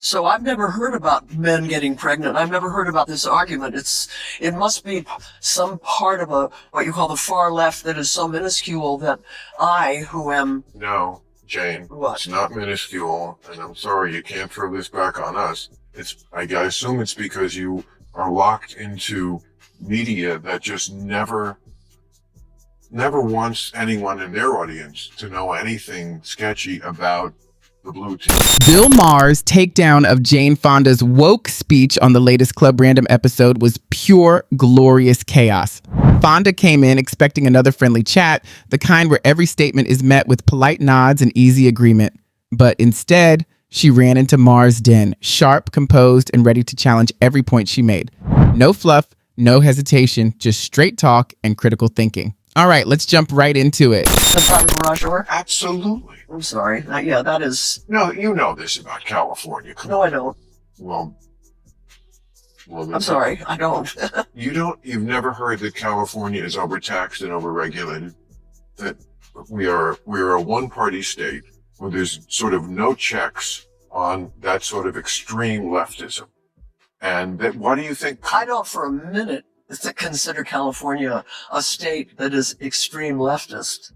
So I've never heard about men getting pregnant. I've never heard about this argument. It must be some part of what you call the far left that is so minuscule that I, who am... No, Jane, What? It's not minuscule, and I'm sorry, you can't throw this back on us. I assume it's because you are locked into media that just never wants anyone in their audience to know anything sketchy about the blue team. Bill Maher's takedown of Jane Fonda's woke speech on the latest Club Random episode was pure, glorious chaos. Fonda came in expecting another friendly chat, the kind where every statement is met with polite nods and easy agreement. But instead, she ran into Maher's den, sharp, composed, and ready to challenge every point she made. No fluff, no hesitation, just straight talk and critical thinking. All right, let's jump right into it. The private garage door? Absolutely. I'm sorry. Yeah, that is... No, you know this about California. Come No, on. I don't. Well, I'm sorry, I don't. You've never heard that California is overtaxed and overregulated? That we are a one-party state where there's sort of no checks on that sort of extreme leftism. And that, what do you think? I don't for a minute consider California a state that is extreme leftist.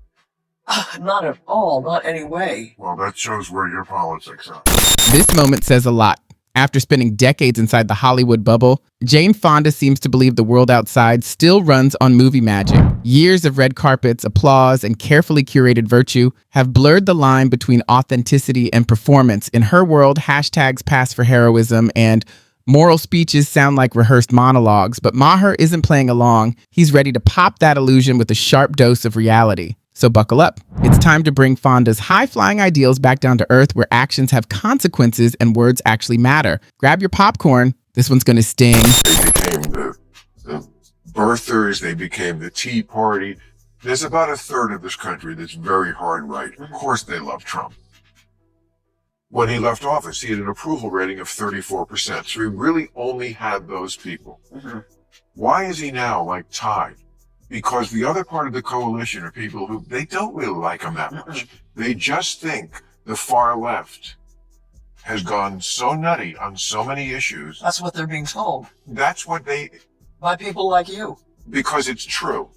Not at all, not any way. Well, that shows where your politics are. This moment says a lot. After spending decades inside the Hollywood bubble, Jane Fonda seems to believe the world outside still runs on movie magic. Years of red carpets, applause, and carefully curated virtue have blurred the line between authenticity and performance. In her world, hashtags pass for heroism and moral speeches sound like rehearsed monologues, but Maher isn't playing along. He's ready to pop that illusion with a sharp dose of reality. So buckle up. It's time to bring Fonda's high-flying ideals back down to earth where actions have consequences and words actually matter. Grab your popcorn. This one's going to sting. They became the birthers. They became the Tea Party. There's about a third of this country that's very hard right. Of course they love Trump. When he left office, he had an approval rating of 34%. So he really only had those people. Mm-hmm. Why is he now like tied? Because the other part of the coalition are people who, they don't really like him that much. They just think the far left has gone so nutty on so many issues. That's what they're being told. That's what By people like you. because it's true.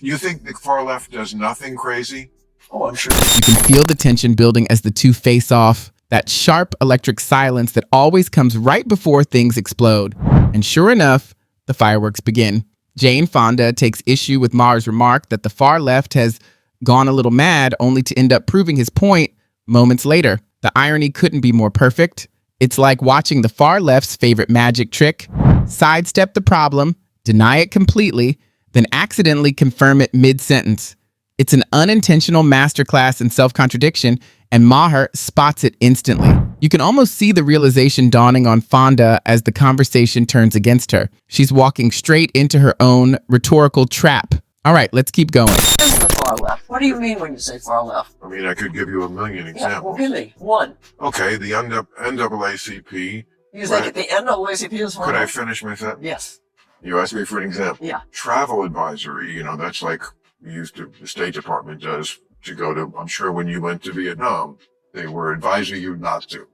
You think the far left does nothing crazy? Oh, I'm sure. You can feel the tension building as the two face off, that sharp electric silence that always comes right before things explode. And sure enough, the fireworks begin. Jane Fonda takes issue with Maher's remark that the far left has gone a little mad, only to end up proving his point moments later. The irony couldn't be more perfect. It's like watching the far left's favorite magic trick: sidestep the problem, deny it completely, then accidentally confirm it mid-sentence. It's an unintentional masterclass in self-contradiction, and Maher spots it instantly. You can almost see the realization dawning on Fonda as the conversation turns against her. She's walking straight into her own rhetorical trap. All right, let's keep going. This is the far left. What do you mean when you say far left? I mean, I could give you a million Yeah, well, examples. give me one. Okay, the NAACP. You think at the end of NAACP is far Could I left? finish my sentence? Yes. You asked me for an example. Yeah. Travel advisory, that's like the State Department does to go to, I'm sure when you went to Vietnam, they were advising you not to.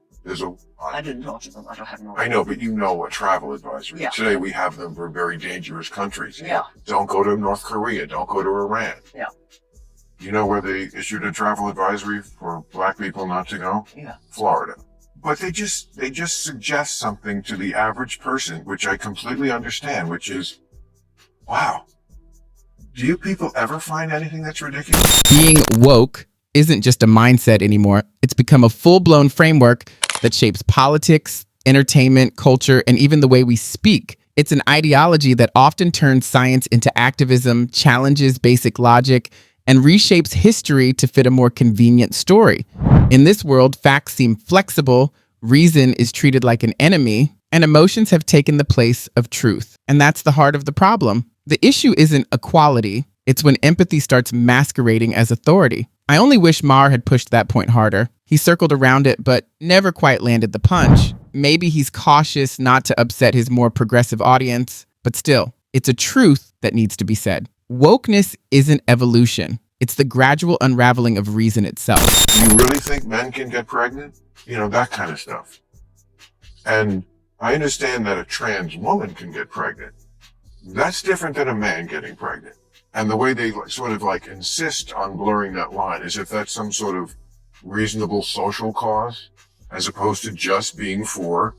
I didn't talk to them. I don't have no. I know, but you know what travel advisory. Yeah. Today we have them for very dangerous countries. Yeah. Don't go to North Korea. Don't go to Iran. Yeah. You know where they issued a travel advisory for black people not to go? Yeah. Florida. But they just suggest something to the average person, which I completely understand, which is, wow, do you people ever find anything that's ridiculous? Being woke isn't just a mindset anymore. It's become a full-blown framework that shapes politics, entertainment, culture, and even the way we speak. It's an ideology that often turns science into activism, challenges basic logic, and reshapes history to fit a more convenient story. In this world, facts seem flexible, reason is treated like an enemy, and emotions have taken the place of truth. And that's the heart of the problem. The issue isn't equality, it's when empathy starts masquerading as authority. I only wish Maher had pushed that point harder. He circled around it, but never quite landed the punch. Maybe he's cautious not to upset his more progressive audience, but still, it's a truth that needs to be said. Wokeness isn't evolution. It's the gradual unraveling of reason itself. Do you really think men can get pregnant? That kind of stuff. And I understand that a trans woman can get pregnant. That's different than a man getting pregnant. And the way they sort of like insist on blurring that line is if that's some sort of reasonable social cause, as opposed to just being for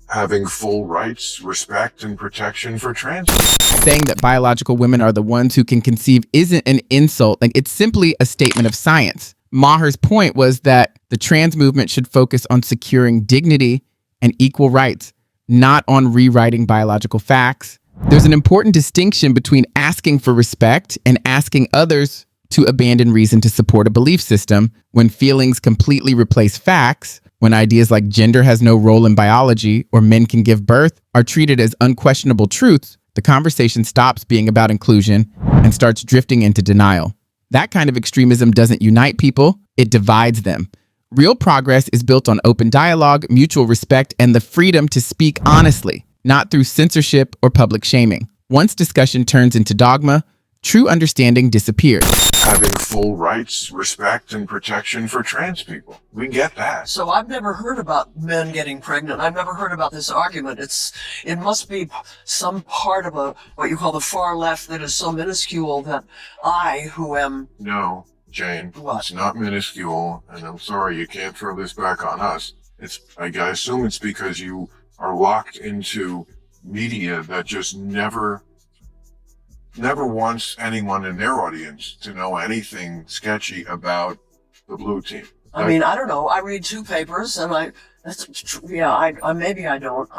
having full rights, respect, and protection for trans people. Saying that biological women are the ones who can conceive isn't an insult. Like, it's simply a statement of science. Maher's point was that the trans movement should focus on securing dignity and equal rights, not on rewriting biological facts. There's an important distinction between asking for respect and asking others to abandon reason to support a belief system. When feelings completely replace facts, when ideas like gender has no role in biology or men can give birth are treated as unquestionable truths, the conversation stops being about inclusion and starts drifting into denial. That kind of extremism doesn't unite people, it divides them. Real progress is built on open dialogue, mutual respect, and the freedom to speak honestly, not through censorship or public shaming. Once discussion turns into dogma, true understanding disappears. Having full rights, respect, and protection for trans people. We get that. So I've never heard about men getting pregnant. I've never heard about this argument. It must be some part of what you call the far left that is so minuscule that I, who am... No, Jane, What? It's not minuscule, and I'm sorry you can't throw this back on us. I assume it's because you are locked into media that just never wants anyone in their audience to know anything sketchy about the blue team. I mean, I don't know. I read two papers, and maybe I don't.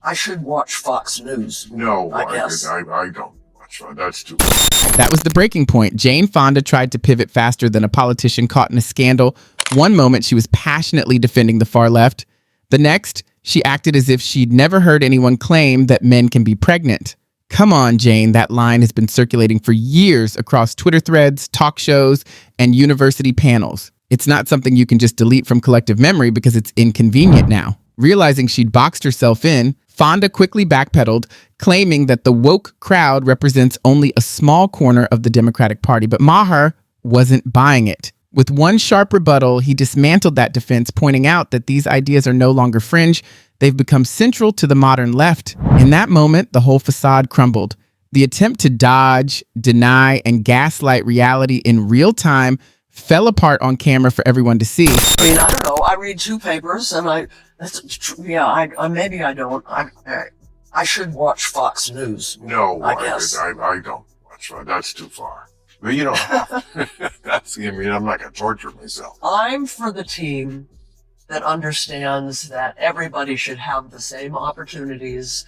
I should watch Fox News. No, I guess. I don't watch that. That's too. That was the breaking point. Jane Fonda tried to pivot faster than a politician caught in a scandal. One moment, she was passionately defending the far left. The next, she acted as if she'd never heard anyone claim that men can be pregnant. Come on, Jane, that line has been circulating for years across Twitter threads, talk shows, and university panels. It's not something you can just delete from collective memory because it's inconvenient now. Realizing she'd boxed herself in, Fonda quickly backpedaled, claiming that the woke crowd represents only a small corner of the Democratic Party, but Maher wasn't buying it. With one sharp rebuttal, he dismantled that defense, pointing out that these ideas are no longer fringe. They've become central to the modern left. In that moment, the whole facade crumbled. The attempt to dodge, deny, and gaslight reality in real time fell apart on camera for everyone to see. I mean, I don't know. I read two papers, and maybe I don't. I should watch Fox News. No, I guess. I don't watch that. That's too far. But you know, I'm not going to torture myself. I'm for the team that understands that everybody should have the same opportunities,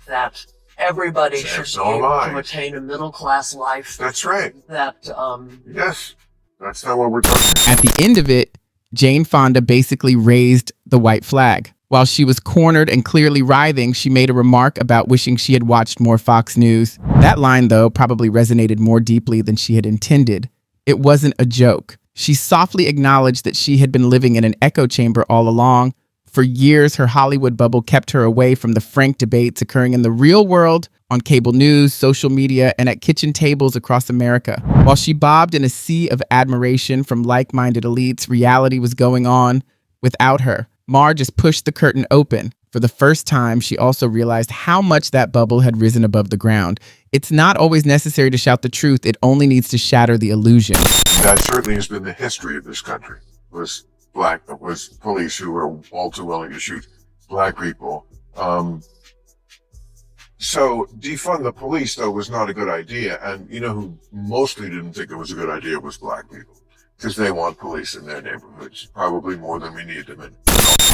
that everybody should be able to attain a middle-class life. That's right. Yes, that's not what we're talking about. At the end of it, Jane Fonda basically raised the white flag. While she was cornered and clearly writhing, she made a remark about wishing she had watched more Fox News. That line, though, probably resonated more deeply than she had intended. It wasn't a joke. She softly acknowledged that she had been living in an echo chamber all along. For years, her Hollywood bubble kept her away from the frank debates occurring in the real world, on cable news, social media, and at kitchen tables across America. While she bobbed in a sea of admiration from like-minded elites, reality was going on without her. Maher just pushed the curtain open. For the first time, she also realized how much that bubble had risen above the ground. It's not always necessary to shout the truth. It only needs to shatter the illusion. That certainly has been the history of this country. Was police who were all too willing to shoot black people. So defund the police, though, was not a good idea. And you know who mostly didn't think it was a good idea was black people. Because they want police in their neighborhoods, probably more than we need them in.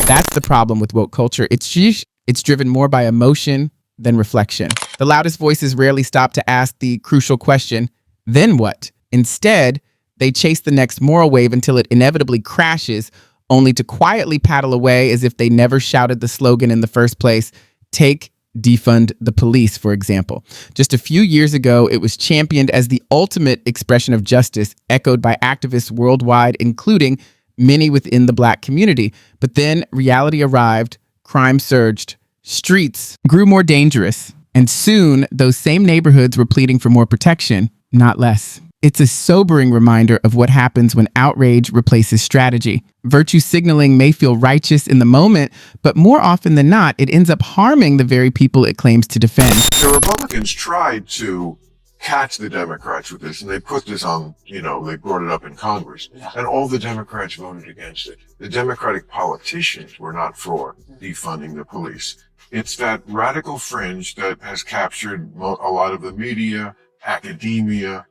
That's the problem with woke culture. It's driven more by emotion than reflection. The loudest voices rarely stop to ask the crucial question, then what? Instead, they chase the next moral wave until it inevitably crashes, only to quietly paddle away as if they never shouted the slogan in the first place. Take defund the police, for example. Just a few years ago, it was championed as the ultimate expression of justice, echoed by activists worldwide, including many within the black community. But then reality arrived, crime surged, streets grew more dangerous, and soon those same neighborhoods were pleading for more protection, not less. It's a sobering reminder of what happens when outrage replaces strategy. Virtue signaling may feel righteous in the moment, but more often than not, it ends up harming the very people it claims to defend. The Republicans tried to catch the Democrats with this, and they put this on, they brought it up in Congress, and all the Democrats voted against it. The Democratic politicians were not for defunding the police. It's that radical fringe that has captured a lot of the media, academia,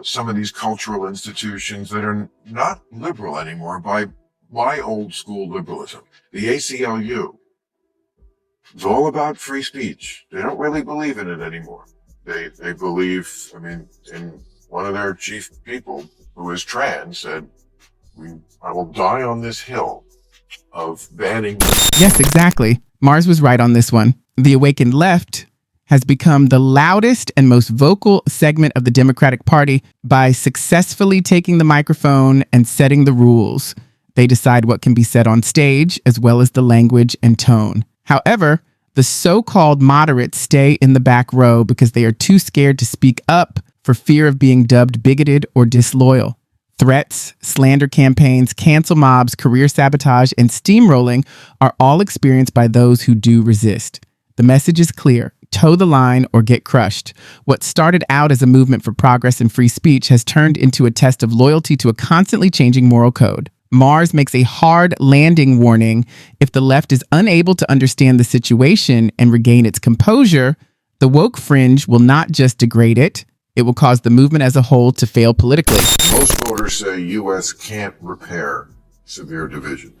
some of these cultural institutions that are not liberal anymore by my old school liberalism. The ACLU, it's all about free speech. They don't really believe in it anymore. They believe, in one of their chief people who is trans said, I will die on this hill of banning. Yes, exactly. Mars was right on this one. The awakened left has become the loudest and most vocal segment of the Democratic Party by successfully taking the microphone and setting the rules. They decide what can be said on stage, as well as the language and tone. However, the so-called moderates stay in the back row because they are too scared to speak up for fear of being dubbed bigoted or disloyal. Threats, slander campaigns, cancel mobs, career sabotage, and steamrolling are all experienced by those who do resist. The message is clear. Toe the line or get crushed. What started out as a movement for progress and free speech has turned into a test of loyalty to a constantly changing moral code. Mars makes a hard landing warning. If the left is unable to understand the situation and regain its composure, the woke fringe will not just degrade it, it will cause the movement as a whole to fail politically. Most voters say U.S. can't repair severe divisions.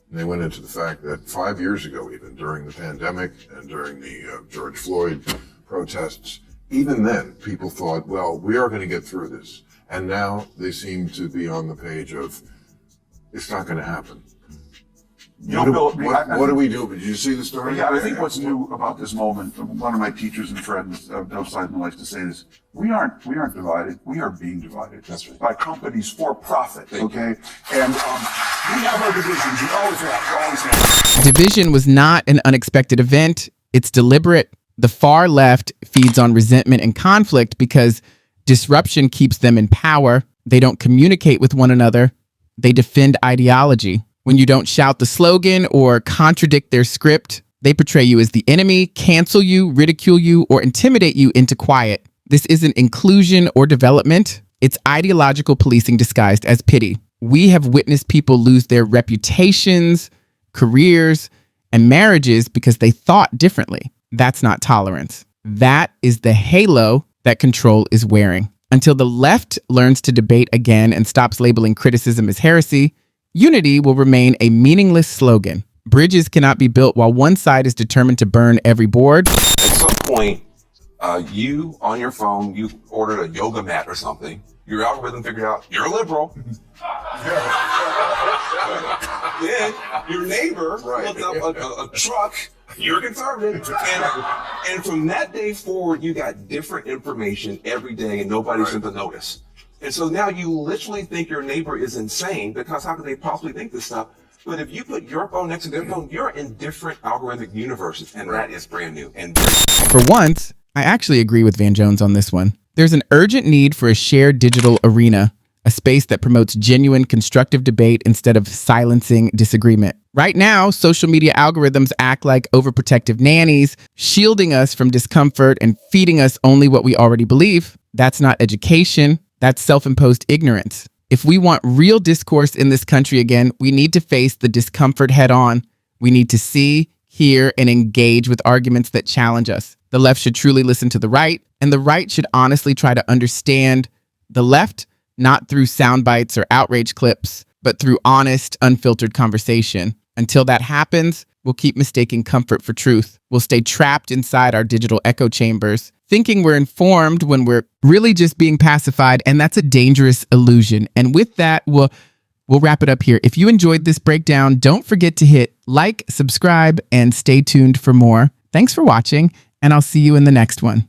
And they went into the fact that 5 years ago, even during the pandemic and during the George Floyd protests, even then people thought, well, we are going to get through this. And now they seem to be on the page of, it's not going to happen. Bill, what do we do? Did you see the story? Yeah, I think what's new about this moment, one of my teachers and friends, Bill Seidman, likes to say this, we aren't divided, we are being divided. That's right. By companies for profit, okay? And we have our divisions, we always have. Division was not an unexpected event. It's deliberate. The far left feeds on resentment and conflict because disruption keeps them in power. They don't communicate with one another. They defend ideology. When you don't shout the slogan or contradict their script, they portray you as the enemy, cancel you, ridicule you, or intimidate you into quiet. This isn't inclusion or development. It's ideological policing disguised as pity. We have witnessed people lose their reputations, careers, and marriages because they thought differently. That's not tolerance. That is the halo that control is wearing. Until the left learns to debate again and stops labeling criticism as heresy, unity will remain a meaningless slogan. Bridges cannot be built while one side is determined to burn every board. At some point, you on your phone, you ordered a yoga mat or something. Your algorithm figured out you're a liberal. Then your neighbor looked up a truck. You're conservative. And from that day forward, you got different information every day and nobody seemed to notice. And so now you literally think your neighbor is insane because how could they possibly think this stuff? But if you put your phone next to their phone, you're in different algorithmic universes, and that is brand new. And for once, I actually agree with Van Jones on this one. There's an urgent need for a shared digital arena, a space that promotes genuine, constructive debate instead of silencing disagreement. Right now, social media algorithms act like overprotective nannies, shielding us from discomfort and feeding us only what we already believe. That's not education. That's self-imposed ignorance. If we want real discourse in this country again, we need to face the discomfort head on. We need to see, hear, and engage with arguments that challenge us. The left should truly listen to the right, and the right should honestly try to understand the left, not through sound bites or outrage clips, but through honest, unfiltered conversation. Until that happens, we'll keep mistaking comfort for truth. We'll stay trapped inside our digital echo chambers, thinking we're informed when we're really just being pacified, and that's a dangerous illusion. And with that, we'll wrap it up here. If you enjoyed this breakdown, don't forget to hit like, subscribe, and stay tuned for more. Thanks for watching, and I'll see you in the next one.